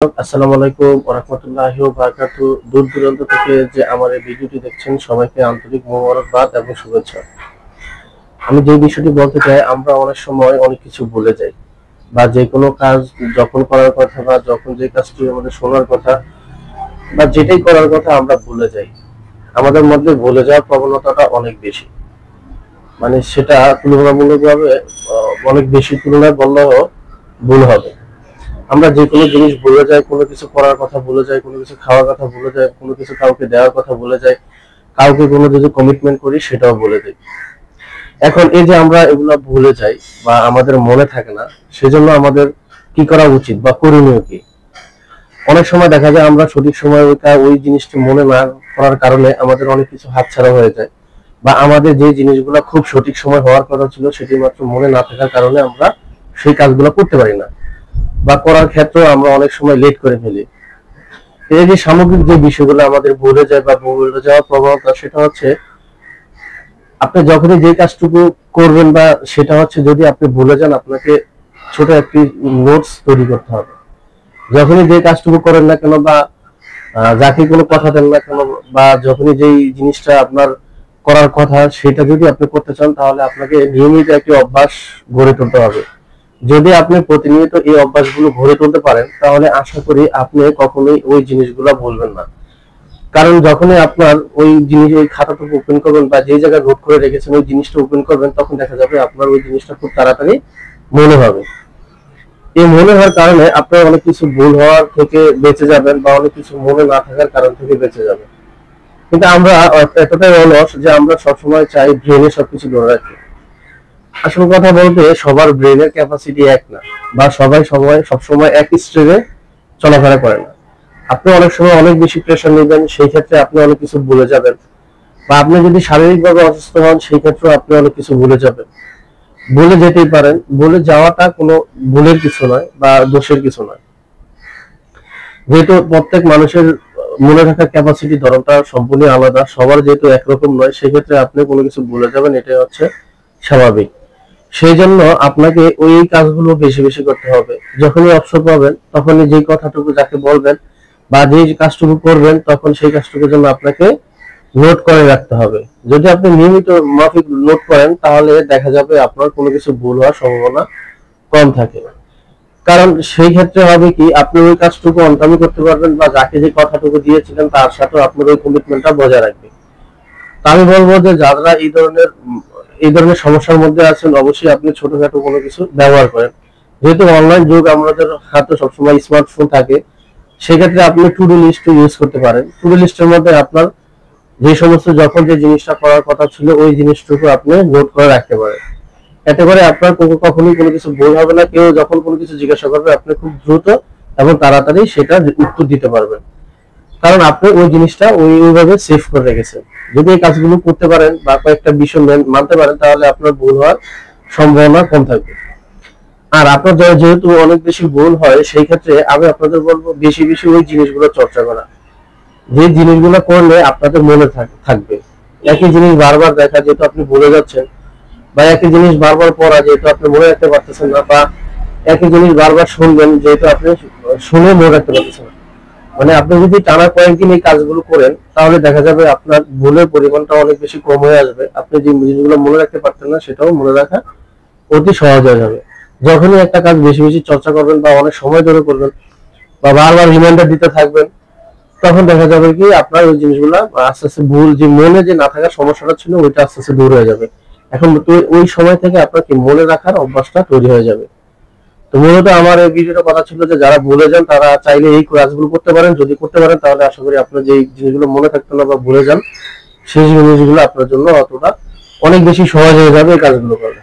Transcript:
আসসালামু আলাইকুম ওয়া রাহমাতুল্লাহি ওয়া বারাকাতুহু। দূর দূরান্ত থেকে যে আমার এই ভিডিওটি দেখছেন সবাইকে আন্তরিক মোবারকবাদ এবং শুভেচ্ছা। আমি যে বিষয়টি বলতে চাই, আমরা অনেক সময় অনেক কিছু ভুলে যাই, বা যে কোনো কাজ যখন করার কথা বা যখন যে কাজটি আমাদের শোনার কথা বা যেটাই করার কথা আমরা ভুলে যাই। আমাদের মধ্যে ভুলে যাওয়ার প্রবণতাটা অনেক বেশি, মানে সেটা তুলনামূলকভাবে অনেক বেশি তুলনায় বললেও ভুল হবে। আমরা যে কোনো জিনিস ভুলে যাই, কোনো কিছু করার কথা ভুলে যাই, কোনো কিছু খাওয়ার কথা ভুলে যাই, কোনো কিছু কাউকে দেওয়ার কথা ভুলে যাই, কাউকে কোনো যদি কমিটমেন্ট করি সেটাও ভুলে যাই। এখন এই যে আমরা এগুলা ভুলে যাই বা আমাদের মনে থাকে না, সেজন্য আমাদের কি করা উচিত বা করণীয় কি? অনেক সময় দেখা যায় আমরা সঠিক সময় ওই জিনিসটি মনে না করার কারণে আমাদের অনেক কিছু হাতছাড়া হয়ে যায়, বা আমাদের যে জিনিসগুলো খুব সঠিক সময় হওয়ার কথা ছিল সেটি মাত্র মনে না থাকার কারণে আমরা সেই কাজগুলো করতে পারি না, বা করার ক্ষেত্রে আমরা অনেক সময় লেট করে ফেলি। এই যে সামগ্রিক যে বিষয়গুলো আমাদের ভুলে যায় বা ভুলে যাওয়ার প্রবণতা, সেটা হচ্ছে আপনি যখনই যে কাজটুকু করবেন বা সেটা হচ্ছে যদি আপনি ভুলে যান, আপনাকে ছোট একটি নোটস তৈরি করতে হবে। যখনই যে কাজটুকু করেন না কেন বা যাকে কোনো কথা দেন না কেন, বা যখনই যেই জিনিসটা আপনার করার কথা সেটা যদি আপনি করতে চান, তাহলে আপনাকে নিয়মিত একটি অভ্যাস গড়ে তুলতে হবে। যদি আপনি প্রতিনিয়ত এই অভ্যাসগুলো গড়ে তুলতে পারেন, তাহলে আশা করি আপনি কখনোই ওই জিনিসগুলো ভুলবেন না। কারণ যখনই আপনার ওই জিনিস ওই খাতাটুকু ওপেন করবেন বা যে জায়গায় নোট করে রেখেছেন ওই জিনিসটা ওপেন করবেন, তখন দেখা যাবে আপনার ওই জিনিসটা খুব তাড়াতাড়ি মনে হবে। এই মনে হওয়ার কারণে আপনার অনেক কিছু ভুল হওয়ার থেকে বেঁচে যাবেন, বা অনেক কিছু মনে না থাকার কারণ থেকে বেঁচে যাবেন। কিন্তু আমরা এতটাই অলস যে আমরা সবসময় চাই ব্রেনে সবকিছু ধরে রাখি। আসল কথা বলতে সবার ব্রেনের ক্যাপাসিটি এক না, বা সবসময় এক স্ট্রেনে চলাফেরা করে না। আপনি অনেক সময় অনেক বেশি প্রেশার নেবেন, সেই ক্ষেত্রে আপনি অনেক কিছু ভুলে যাবেন, বা আপনি যদি শারীরিকভাবে অসুস্থ হন সেই ক্ষেত্রে আপনি অনেক কিছু ভুলে যাবেন। ভুলে যেতেই পারেন, ভুলে যাওয়াটা কোনো ভুলের কিছু নয় বা দোষের কিছু নয়। যেহেতু প্রত্যেক মানুষের মনে রাখার ক্যাপাসিটি ধরনটা সম্পূর্ণ আলাদা, সবার যেহেতু একরকম নয়, সেক্ষেত্রে আপনি কোনো কিছু ভুলে যাবেন, এটাই হচ্ছে স্বাভাবিক। সেই জন্য আপনাকে ওই কাজগুলো বেশি বেশি করতে হবে। যখনই অবসর পাবেন তখনই যেই কথাটুকু যাকে বলবেন বা যেই কাজটুকু করবেন, তখন সেই কাজটুকুর জন্য আপনাকে নোট করে রাখতে হবে। যদি আপনি নিয়মিত মাফিক নোট করেন, তাহলে দেখা যাবে আপনার কোনো কিছু ভুল হওয়ার সম্ভাবনা কম থাকে। কারণ সেই ক্ষেত্রে হবে কি, আপনি ওই কাজটুকু অনটাইমে করতে পারবেন, বা যাকে যে কথাটুকু দিয়েছিলেন তার সাথে আপনার ওই কমিটমেন্টটা বজায় রাখবেন। আমি বলবো যে যারা এই ধরনের সমস্যার মধ্যে আছেন, অবশ্যই আপনি ছোটখাটো কোনো কিছু ব্যবহার করেন। যেহেতু অনলাইন যুগ, আমাদের হাতে সবসময় স্মার্টফোন থাকে, সেক্ষেত্রে আপনি টু ডু লিস্ট ইউজ করতে পারেন। টু ডু লিস্টের মধ্যে আপনার যে সমস্ত যখন যে জিনিসটা করার কথা ছিল ওই জিনিসটুকু আপনি নোট করে রাখতে পারেন। এতে করে আপনার কখনোই কোনো কিছু ভুল হবে না। কেউ যখন কোনো কিছু জিজ্ঞাসা করবে আপনি খুব দ্রুত এবং তাড়াতাড়ি সেটা উত্তর দিতে পারবেন, কারণ আপনি ওই জিনিসটা ওইভাবে সেভ করে রেখেছেন। যদি এই কাজগুলো করতে পারেন বা কয়েকটা বিষয় মানতে পারেন, তাহলে আপনার ভুল হওয়ার সম্ভাবনা কম থাকবে। আর আপনার যেহেতু অনেক বেশি ভুল হয়, সেই ক্ষেত্রে আমি আপনাদের বলবো বেশি বেশি ওই জিনিসগুলো চর্চা করা, যে জিনিসগুলো করলে আপনাদের মনে থাকবে। একই জিনিস বারবার দেখা যেহেতু আপনি ভুলে যাচ্ছেন, বা একই জিনিস বারবার পড়া যেহেতু আপনি মনে রাখতে পারতেছেন না, বা একই জিনিস বারবার শুনবেন যেহেতু আপনি শুনে মনে রাখতে পারতেছেন না, মানে আপনি যদি টানা কয়েকদিন এই কাজগুলো করেন, তাহলে দেখা যাবে আপনার ভুলের পরিমাণটা অনেক বেশি কম হয়ে আসবে। আপনি যে জিনিসগুলো মনে রাখতে পারতেন না সেটাও মনে রাখা অতি সহজ হয়ে যাবে। যখনই একটা কাজ বেশি বেশি চর্চা করবেন বা অনেক সময় ধরে করবেন বা বারবার রিমাইন্ডার দিতে থাকবেন, তখন দেখা যাবে কি আপনার ওই জিনিসগুলো আস্তে আস্তে ভুল যে মনে যে না থাকার সমস্যাটা ছিল ওইটা আস্তে আস্তে দূর হয়ে যাবে। এখন ওই সময় থেকে আপনার কি মনে রাখার অভ্যাসটা তৈরি হয়ে যাবে। তো মূলত আমার এই ভিডিওটা কথা ছিল যে যারা ভুলে যান তারা চাইলে এই কাজগুলো করতে পারেন। যদি করতে পারেন তাহলে আশা করি আপনার যে জিনিসগুলো মনে থাকতো না বা ভুলে যান, সেই জিনিসগুলো আপনার জন্য অতটা অনেক বেশি সহজ হয়ে যাবে এই কাজগুলো করা।